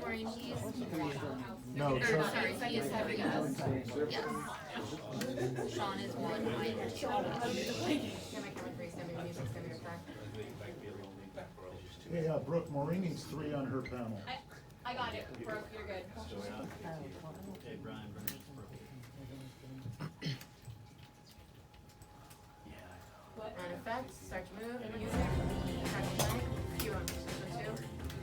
Maureen, he's No, or, sorry, he is having us. Yes. Sean is one. I am two. Yeah, Brooke, Maureen needs 3 on her panel. I got it, Brooke, you're good. Okay, Brian, On effect, start to move, music, you're on two.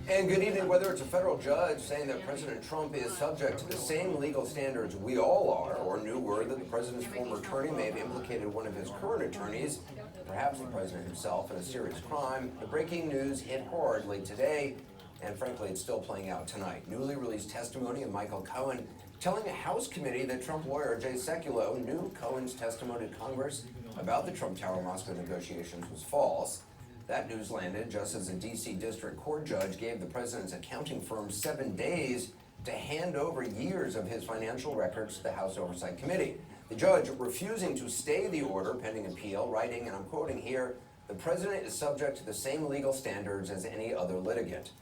And good evening. Whether it's a federal judge saying that President Trump is subject to the same legal standards we all are, or new word that the president's former attorney may have implicated one of his current attorneys, perhaps the president himself, in a serious crime, the breaking news hit hard late today, and frankly, it's still playing out tonight. Newly released testimony of Michael Cohen telling a House committee that Trump lawyer Jay Sekulow knew Cohen's testimony to Congress about the Trump Tower Moscow negotiations was false. That news landed just as a D.C. District Court judge gave the president's accounting firm 7 days to hand over years of his financial records to the House Oversight Committee. The judge refusing to stay the order pending appeal, writing, and I'm quoting here, "The president is subject to the same legal standards as any other litigant,"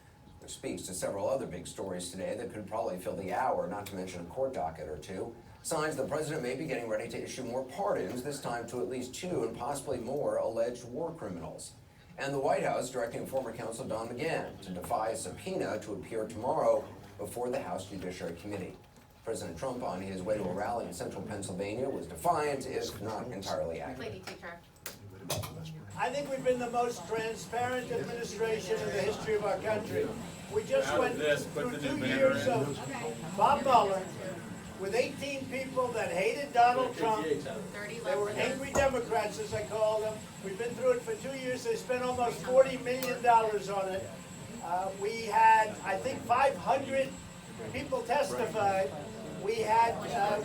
which speaks to several other big stories today that could probably fill the hour, not to mention a court docket or two. Signs the president may be getting ready to issue more pardons, this time to at least 2 and possibly more alleged war criminals. And the White House directing former counsel Don McGahn to defy a subpoena to appear tomorrow before the House Judiciary Committee. President Trump, on his way to a rally in central Pennsylvania, was defiant, if not entirely accurate. Lady, take charge. I think we've been the most transparent administration in the history of our country. We just went through 2 years of Bob Mueller with 18 people that hated Donald Trump. They were angry Democrats, as I call them. We've been through it for 2 years. They spent almost $40 million on it. We had, I think, 500 people testified. We had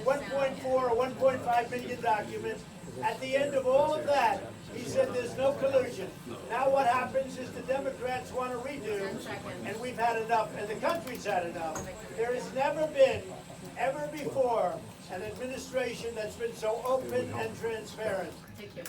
1.4 or 1.5 million documents. At the end of all of that, he said there's no collusion. Now what happens is the Democrats want to redo, and we've had enough, and the country's had enough. There has never been, ever before, an administration that's been so open and transparent. Thank you.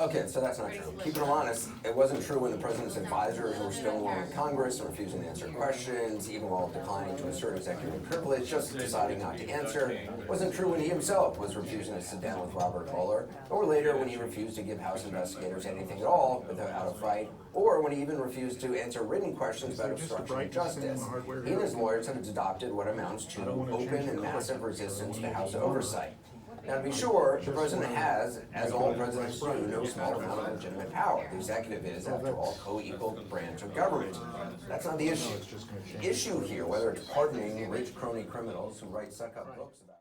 Okay, so that's not true. Keeping it honest, it wasn't true when the president's advisors were stonewalling Congress and refusing to answer questions, even while declining to assert executive privilege, just deciding not to answer. It wasn't true when he himself was refusing to sit down with Robert Mueller, or later when he refused to give House investigators anything at all without a fight, or when he even refused to answer written questions about obstruction of justice. He and his lawyers have adopted what amounts to open and massive resistance to House oversight. Now, to be sure, the president has, as all presidents do, no small amount of legitimate power. The executive is, after all, co-equal branch of government. That's not the issue. The issue here, whether it's pardoning rich crony criminals who write suck-up books about